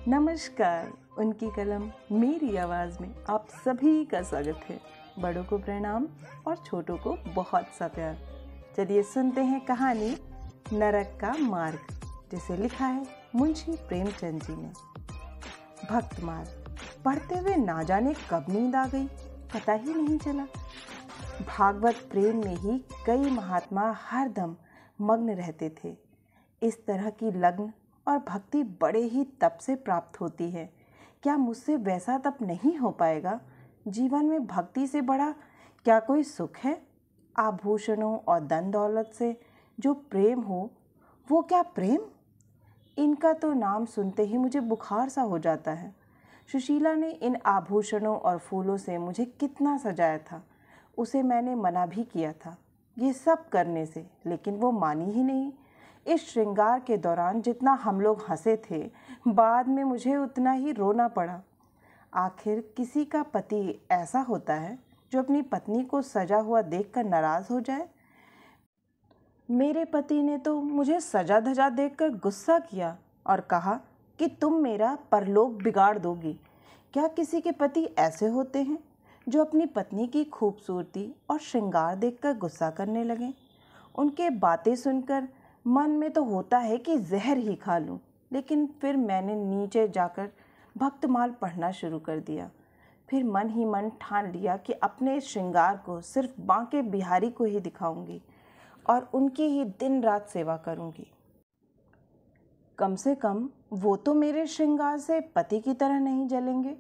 नमस्कार। उनकी कलम मेरी आवाज़ में आप सभी का स्वागत है। बड़ों को प्रणाम और छोटों को बहुत सा प्यार। चलिए सुनते हैं कहानी नरक का मार्ग, जिसे लिखा है मुंशी प्रेमचंद जी ने। भक्तमाल। पढ़ते हुए ना जाने कब नींद आ गई, पता ही नहीं चला। भागवत प्रेम में ही कई महात्मा हरदम मग्न रहते थे। इस तरह की लग्न और भक्ति बड़े ही तप से प्राप्त होती है। क्या मुझसे वैसा तप नहीं हो पाएगा? जीवन में भक्ति से बड़ा क्या कोई सुख है? आभूषणों और धन दौलत से जो प्रेम हो, वो क्या प्रेम? इनका तो नाम सुनते ही मुझे बुखार सा हो जाता है। सुशीला ने इन आभूषणों और फूलों से मुझे कितना सजाया था। उसे मैंने मना भी किया था ये सब करने से, लेकिन वो मानी ही नहीं। इस श्रृंगार के दौरान जितना हम लोग हंसे थे, बाद में मुझे उतना ही रोना पड़ा। आखिर किसी का पति ऐसा होता है जो अपनी पत्नी को सजा हुआ देखकर नाराज़ हो जाए? मेरे पति ने तो मुझे सजा धजा देखकर गुस्सा किया और कहा कि तुम मेरा परलोक बिगाड़ दोगी। क्या किसी के पति ऐसे होते हैं जो अपनी पत्नी की खूबसूरती और श्रृंगार देखकर गुस्सा करने लगें? उनके बातें सुनकर मन में तो होता है कि जहर ही खा लूं, लेकिन फिर मैंने नीचे जाकर भक्तमाल पढ़ना शुरू कर दिया। फिर मन ही मन ठान लिया कि अपने श्रृंगार को सिर्फ बांके बिहारी को ही दिखाऊंगी और उनकी ही दिन रात सेवा करूंगी। कम से कम वो तो मेरे श्रृंगार से पति की तरह नहीं जलेंगे।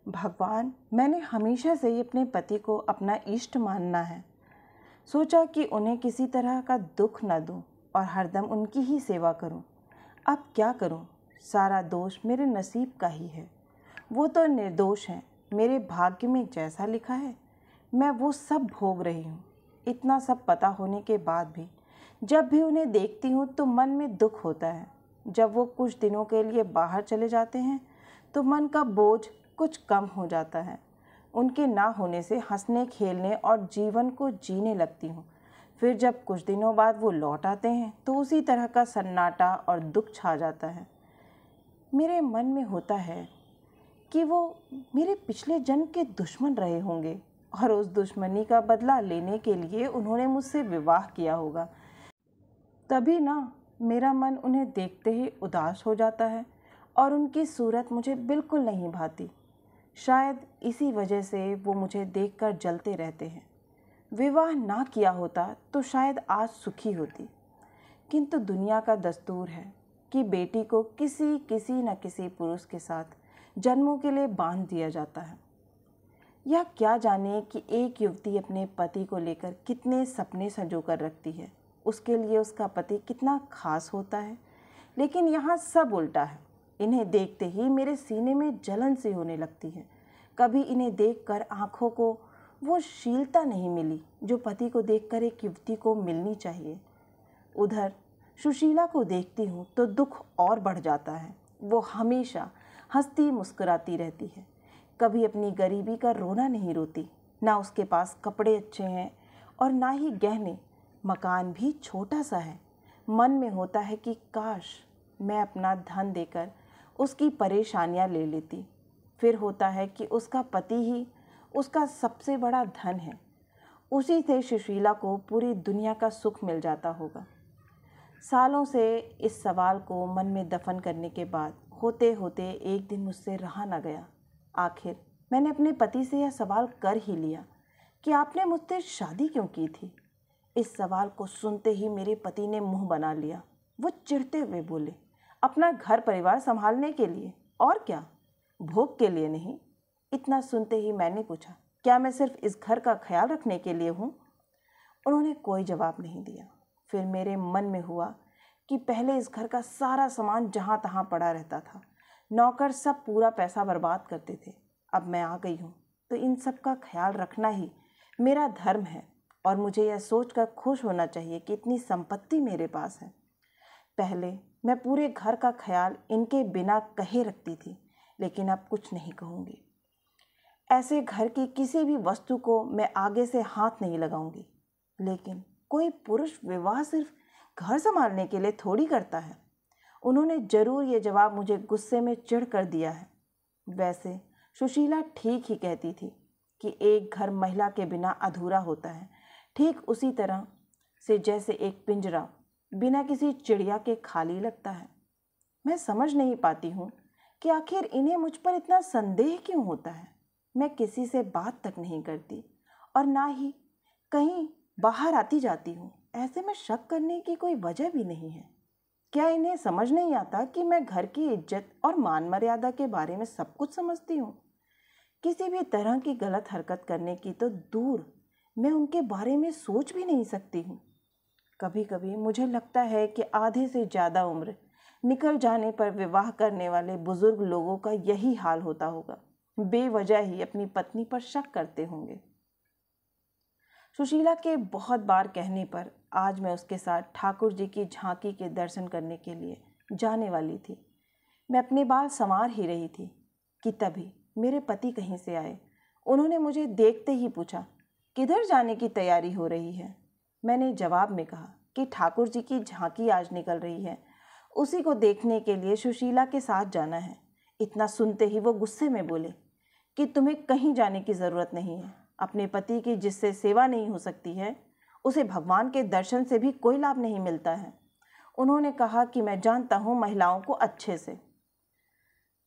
भगवान, मैंने हमेशा से ही अपने पति को अपना इष्ट मानना है। सोचा कि उन्हें किसी तरह का दुख न दूं और हरदम उनकी ही सेवा करूं। अब क्या करूं? सारा दोष मेरे नसीब का ही है। वो तो निर्दोष हैं। मेरे भाग्य में जैसा लिखा है मैं वो सब भोग रही हूं। इतना सब पता होने के बाद भी जब भी उन्हें देखती हूं तो मन में दुख होता है। जब वो कुछ दिनों के लिए बाहर चले जाते हैं तो मन का बोझ कुछ कम हो जाता है। उनके ना होने से हंसने खेलने और जीवन को जीने लगती हूँ। फिर जब कुछ दिनों बाद वो लौट आते हैं तो उसी तरह का सन्नाटा और दुख छा जाता है। मेरे मन में होता है कि वो मेरे पिछले जन्म के दुश्मन रहे होंगे और उस दुश्मनी का बदला लेने के लिए उन्होंने मुझसे विवाह किया होगा। तभी ना मेरा मन उन्हें देखते ही उदास हो जाता है और उनकी सूरत मुझे बिल्कुल नहीं भाती। शायद इसी वजह से वो मुझे देखकर जलते रहते हैं। विवाह ना किया होता तो शायद आज सुखी होती, किंतु दुनिया का दस्तूर है कि बेटी को किसी न किसी पुरुष के साथ जन्मों के लिए बांध दिया जाता है। यह क्या जाने कि एक युवती अपने पति को लेकर कितने सपने संजो कर रखती है, उसके लिए उसका पति कितना खास होता है। लेकिन यहाँ सब उल्टा है। इन्हें देखते ही मेरे सीने में जलन सी होने लगती है। कभी इन्हें देखकर आँखों को वो शीलता नहीं मिली जो पति को देखकर एक युवती को मिलनी चाहिए। उधर सुशीला को देखती हूँ तो दुख और बढ़ जाता है। वो हमेशा हंसती मुस्कुराती रहती है, कभी अपनी गरीबी का रोना नहीं रोती। ना उसके पास कपड़े अच्छे हैं और ना ही गहने। मकान भी छोटा सा है। मन में होता है कि काश मैं अपना धन देकर उसकी परेशानियाँ ले लेती। फिर होता है कि उसका पति ही उसका सबसे बड़ा धन है। उसी से सुशीला को पूरी दुनिया का सुख मिल जाता होगा। सालों से इस सवाल को मन में दफन करने के बाद होते होते एक दिन मुझसे रहा न गया। आखिर मैंने अपने पति से यह सवाल कर ही लिया कि आपने मुझसे शादी क्यों की थी। इस सवाल को सुनते ही मेरे पति ने मुंह बना लिया। वो चिढ़ते हुए बोले, अपना घर परिवार संभालने के लिए, और क्या, भोग के लिए नहीं। इतना सुनते ही मैंने पूछा, क्या मैं सिर्फ इस घर का ख्याल रखने के लिए हूँ? उन्होंने कोई जवाब नहीं दिया। फिर मेरे मन में हुआ कि पहले इस घर का सारा सामान जहाँ तहाँ पड़ा रहता था। नौकर सब पूरा पैसा बर्बाद करते थे। अब मैं आ गई हूँ तो इन सब का ख्याल रखना ही मेरा धर्म है और मुझे यह सोचकर खुश होना चाहिए कि इतनी संपत्ति मेरे पास है। पहले मैं पूरे घर का ख्याल इनके बिना कहे रखती थी, लेकिन अब कुछ नहीं कहूँगी। ऐसे घर की किसी भी वस्तु को मैं आगे से हाथ नहीं लगाऊंगी। लेकिन कोई पुरुष विवाह सिर्फ घर संभालने के लिए थोड़ी करता है। उन्होंने जरूर ये जवाब मुझे गुस्से में चिढ़ कर दिया है। वैसे सुशीला ठीक ही कहती थी कि एक घर महिला के बिना अधूरा होता है, ठीक उसी तरह से जैसे एक पिंजरा बिना किसी चिड़िया के खाली लगता है। मैं समझ नहीं पाती हूँ कि आखिर इन्हें मुझ पर इतना संदेह क्यों होता है। मैं किसी से बात तक नहीं करती और ना ही कहीं बाहर आती जाती हूँ। ऐसे में शक करने की कोई वजह भी नहीं है। क्या इन्हें समझ नहीं आता कि मैं घर की इज्जत और मान मर्यादा के बारे में सब कुछ समझती हूँ? किसी भी तरह की गलत हरकत करने की तो दूर, मैं उनके बारे में सोच भी नहीं सकती हूँ। कभी कभी मुझे लगता है कि आधे से ज़्यादा उम्र निकल जाने पर विवाह करने वाले बुजुर्ग लोगों का यही हाल होता होगा। बेवजह ही अपनी पत्नी पर शक करते होंगे। सुशीला के बहुत बार कहने पर आज मैं उसके साथ ठाकुर जी की झांकी के दर्शन करने के लिए जाने वाली थी। मैं अपने बाल संवार ही रही थी कि तभी मेरे पति कहीं से आए। उन्होंने मुझे देखते ही पूछा, किधर जाने की तैयारी हो रही है? मैंने जवाब में कहा कि ठाकुर जी की झांकी आज निकल रही है, उसी को देखने के लिए सुशीला के साथ जाना है। इतना सुनते ही वो गुस्से में बोले कि तुम्हें कहीं जाने की ज़रूरत नहीं है। अपने पति की जिससे सेवा नहीं हो सकती है, उसे भगवान के दर्शन से भी कोई लाभ नहीं मिलता है। उन्होंने कहा कि मैं जानता हूँ महिलाओं को अच्छे से।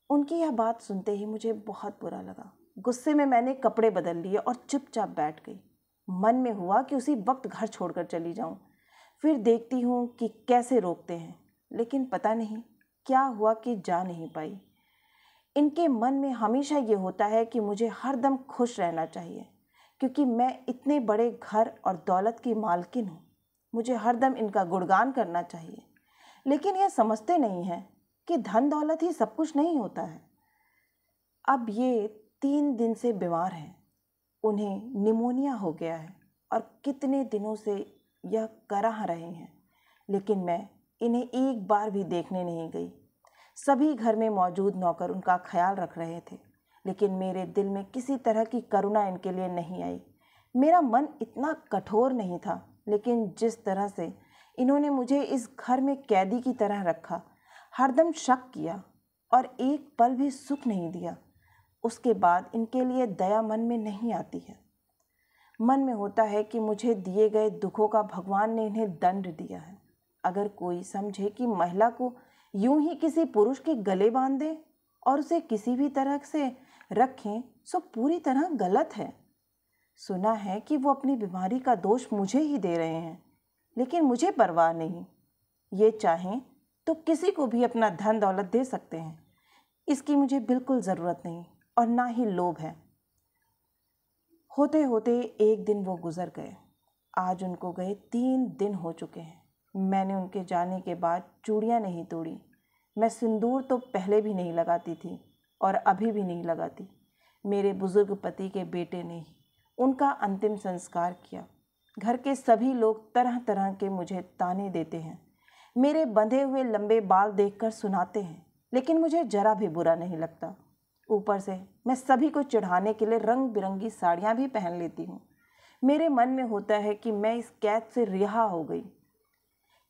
उनकी यह बात सुनते ही मुझे बहुत बुरा लगा। गुस्से में मैंने कपड़े बदल लिए और चुपचाप बैठ गई। मन में हुआ कि उसी वक्त घर छोड़कर चली जाऊं। फिर देखती हूँ कि कैसे रोकते हैं, लेकिन पता नहीं क्या हुआ कि जा नहीं पाई। इनके मन में हमेशा ये होता है कि मुझे हरदम खुश रहना चाहिए, क्योंकि मैं इतने बड़े घर और दौलत की मालकिन हूँ। मुझे हरदम इनका गुणगान करना चाहिए, लेकिन यह समझते नहीं हैं कि धन दौलत ही सब कुछ नहीं होता है। अब ये 3 दिन से बीमार हैं। उन्हें निमोनिया हो गया है और कितने दिनों से यह कराह रहे हैं, लेकिन मैं इन्हें एक बार भी देखने नहीं गई। सभी घर में मौजूद नौकर उनका ख्याल रख रहे थे, लेकिन मेरे दिल में किसी तरह की करुणा इनके लिए नहीं आई। मेरा मन इतना कठोर नहीं था, लेकिन जिस तरह से इन्होंने मुझे इस घर में कैदी की तरह रखा, हरदम शक किया और एक पल भी सुख नहीं दिया, उसके बाद इनके लिए दया मन में नहीं आती है। मन में होता है कि मुझे दिए गए दुखों का भगवान ने इन्हें दंड दिया है। अगर कोई समझे कि महिला को यूं ही किसी पुरुष के गले बांध दे और उसे किसी भी तरह से रखें, सो पूरी तरह गलत है। सुना है कि वो अपनी बीमारी का दोष मुझे ही दे रहे हैं, लेकिन मुझे परवाह नहीं। ये चाहें तो किसी को भी अपना धन दौलत दे सकते हैं। इसकी मुझे बिल्कुल ज़रूरत नहीं और ना ही लोभ है। होते होते एक दिन वो गुजर गए। आज उनको गए 3 दिन हो चुके हैं। मैंने उनके जाने के बाद चूड़ियाँ नहीं तोड़ी। मैं सिंदूर तो पहले भी नहीं लगाती थी और अभी भी नहीं लगाती। मेरे बुजुर्ग पति के बेटे ने ही उनका अंतिम संस्कार किया। घर के सभी लोग तरह तरह के मुझे ताने देते हैं, मेरे बंधे हुए लंबे बाल देखकर सुनाते हैं, लेकिन मुझे जरा भी बुरा नहीं लगता। ऊपर से मैं सभी को चिढ़ाने के लिए रंग बिरंगी साड़ियाँ भी पहन लेती हूँ। मेरे मन में होता है कि मैं इस कैद से रिहा हो गई।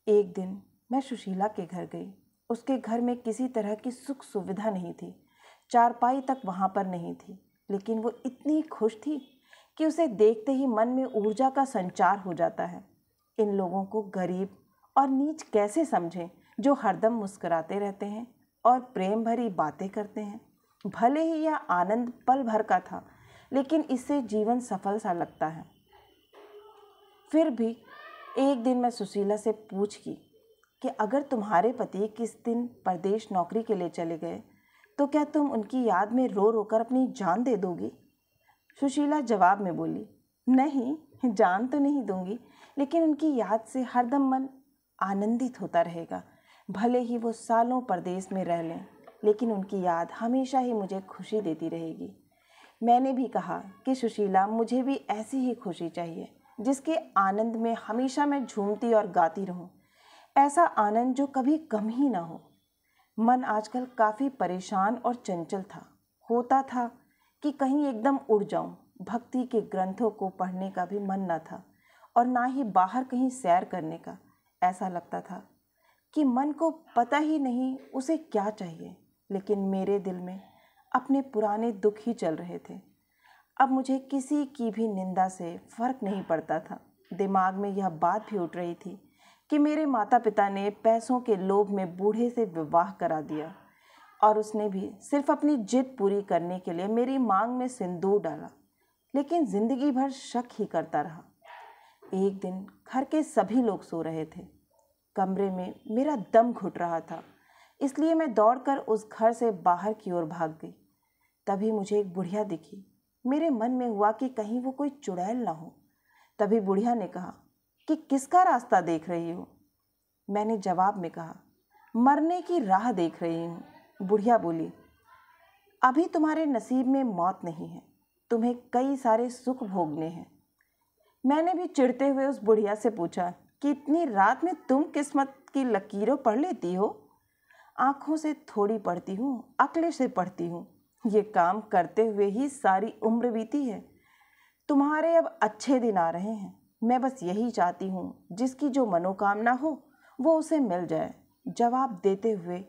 एक दिन मैं सुशीला के घर गई। उसके घर में किसी तरह की सुख सुविधा नहीं थी, चारपाई तक वहाँ पर नहीं थी, लेकिन वो इतनी खुश थी कि उसे देखते ही मन में ऊर्जा का संचार हो जाता है। इन लोगों को गरीब और नीच कैसे समझें, जो हरदम मुस्कुराते रहते हैं और प्रेम भरी बातें करते हैं। भले ही यह आनंद पल भर का था, लेकिन इससे जीवन सफल सा लगता है। फिर भी एक दिन मैं सुशीला से पूछ की कि अगर तुम्हारे पति किस दिन परदेश नौकरी के लिए चले गए तो क्या तुम उनकी याद में रो रोकर अपनी जान दे दोगी? सुशीला जवाब में बोली, नहीं, जान तो नहीं दूंगी, लेकिन उनकी याद से हरदम मन आनंदित होता रहेगा। भले ही वो सालों परदेश में रह लें, लेकिन उनकी याद हमेशा ही मुझे खुशी देती रहेगी। मैंने भी कहा कि सुशीला, मुझे भी ऐसी ही खुशी चाहिए जिसके आनंद में हमेशा मैं झूमती और गाती रहूं। ऐसा आनंद जो कभी कम ही ना हो। मन आजकल काफ़ी परेशान और चंचल था। होता था कि कहीं एकदम उड़ जाऊं। भक्ति के ग्रंथों को पढ़ने का भी मन न था और ना ही बाहर कहीं सैर करने का। ऐसा लगता था कि मन को पता ही नहीं उसे क्या चाहिए, लेकिन मेरे दिल में अपने पुराने दुख ही चल रहे थे। अब मुझे किसी की भी निंदा से फर्क नहीं पड़ता था। दिमाग में यह बात भी उठ रही थी कि मेरे माता पिता ने पैसों के लोभ में बूढ़े से विवाह करा दिया और उसने भी सिर्फ अपनी जिद पूरी करने के लिए मेरी मांग में सिंदूर डाला, लेकिन जिंदगी भर शक ही करता रहा। एक दिन घर के सभी लोग सो रहे थे। कमरे में मेरा दम घुट रहा था, इसलिए मैं दौड़कर उस घर से बाहर की ओर भाग गई। तभी मुझे एक बुढ़िया दिखी। मेरे मन में हुआ कि कहीं वो कोई चुड़ैल ना हो। तभी बुढ़िया ने कहा कि किसका रास्ता देख रही हो? मैंने जवाब में कहा, मरने की राह देख रही हूँ। बुढ़िया बोली, अभी तुम्हारे नसीब में मौत नहीं है, तुम्हें कई सारे सुख भोगने हैं। मैंने भी चिढ़ते हुए उस बुढ़िया से पूछा कि इतनी रात में तुम किस्मत की लकीरों पढ़ लेती हो? आँखों से थोड़ी पढ़ती हूँ, अकले से पढ़ती हूँ। ये काम करते हुए ही सारी उम्र बीती है। तुम्हारे अब अच्छे दिन आ रहे हैं। मैं बस यही चाहती हूँ जिसकी जो मनोकामना हो वो उसे मिल जाए। जवाब देते हुए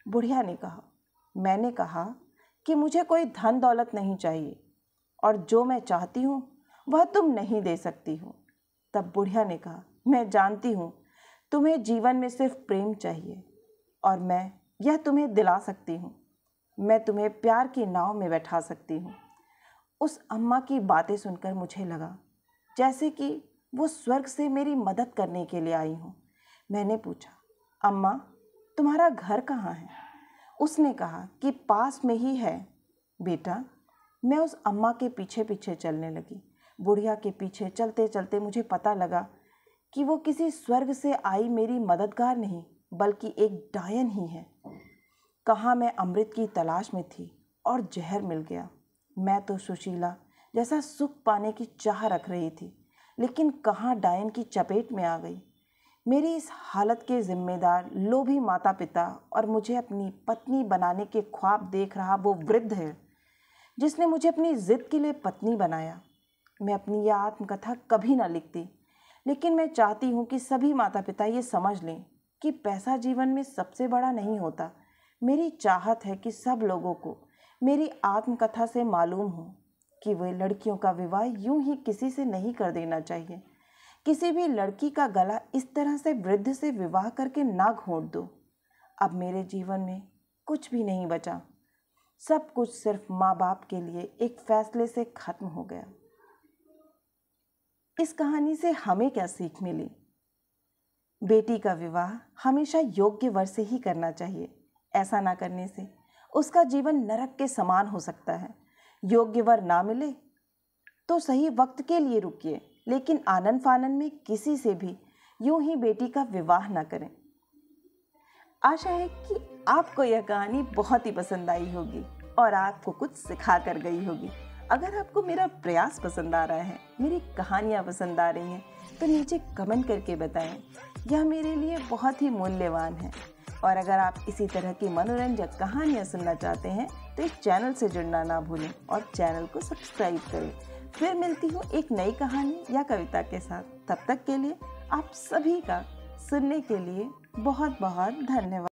बुढ़िया ने कहा। मैंने कहा कि मुझे कोई धन दौलत नहीं चाहिए और जो मैं चाहती हूँ वह तुम नहीं दे सकती हो। तब बुढ़िया ने कहा, मैं जानती हूँ तुम्हें जीवन में सिर्फ प्रेम चाहिए और मैं यह तुम्हें दिला सकती हूँ। मैं तुम्हें प्यार की नाव में बैठा सकती हूँ। उस अम्मा की बातें सुनकर मुझे लगा जैसे कि वो स्वर्ग से मेरी मदद करने के लिए आई हूँ। मैंने पूछा, अम्मा तुम्हारा घर कहाँ है? उसने कहा कि पास में ही है। बेटा, मैं उस अम्मा के पीछे पीछे चलने लगी। बुढ़िया के पीछे चलते चलते मुझे पता लगा कि वो किसी स्वर्ग से आई मेरी मददगार नहीं बल्कि एक डायन ही है। कहाँ मैं अमृत की तलाश में थी और जहर मिल गया। मैं तो सुशीला जैसा सुख पाने की चाह रख रही थी, लेकिन कहाँ डायन की चपेट में आ गई। मेरी इस हालत के जिम्मेदार लोभी माता पिता और मुझे अपनी पत्नी बनाने के ख्वाब देख रहा वो वृद्ध है जिसने मुझे अपनी जिद के लिए पत्नी बनाया। मैं अपनी यह आत्मकथा कभी ना लिखती, लेकिन मैं चाहती हूँ कि सभी माता पिता ये समझ लें कि पैसा जीवन में सबसे बड़ा नहीं होता। मेरी चाहत है कि सब लोगों को मेरी आत्मकथा से मालूम हो कि वे लड़कियों का विवाह यूं ही किसी से नहीं कर देना चाहिए। किसी भी लड़की का गला इस तरह से वृद्ध से विवाह करके ना घोंट दो। अब मेरे जीवन में कुछ भी नहीं बचा। सब कुछ सिर्फ माँ बाप के लिए एक फैसले से खत्म हो गया। इस कहानी से हमें क्या सीख मिली? बेटी का विवाह हमेशा योग्य वर से ही करना चाहिए। ऐसा ना करने से उसका जीवन नरक के समान हो सकता है। योग्य वर ना मिले तो सही वक्त के लिए रुकिए, लेकिन आनन फानन में किसी से भी यूं ही बेटी का विवाह ना करें। आशा है कि आपको यह कहानी बहुत ही पसंद आई होगी और आपको कुछ सिखा कर गई होगी। अगर आपको मेरा प्रयास पसंद आ रहा है, मेरी कहानियाँ पसंद आ रही हैं, तो नीचे कमेंट करके बताएं। यह मेरे लिए बहुत ही मूल्यवान है। और अगर आप इसी तरह की मनोरंजक कहानियाँ सुनना चाहते हैं तो इस चैनल से जुड़ना ना भूलें और चैनल को सब्सक्राइब करें। फिर मिलती हूँ एक नई कहानी या कविता के साथ। तब तक के लिए आप सभी का सुनने के लिए बहुत बहुत धन्यवाद।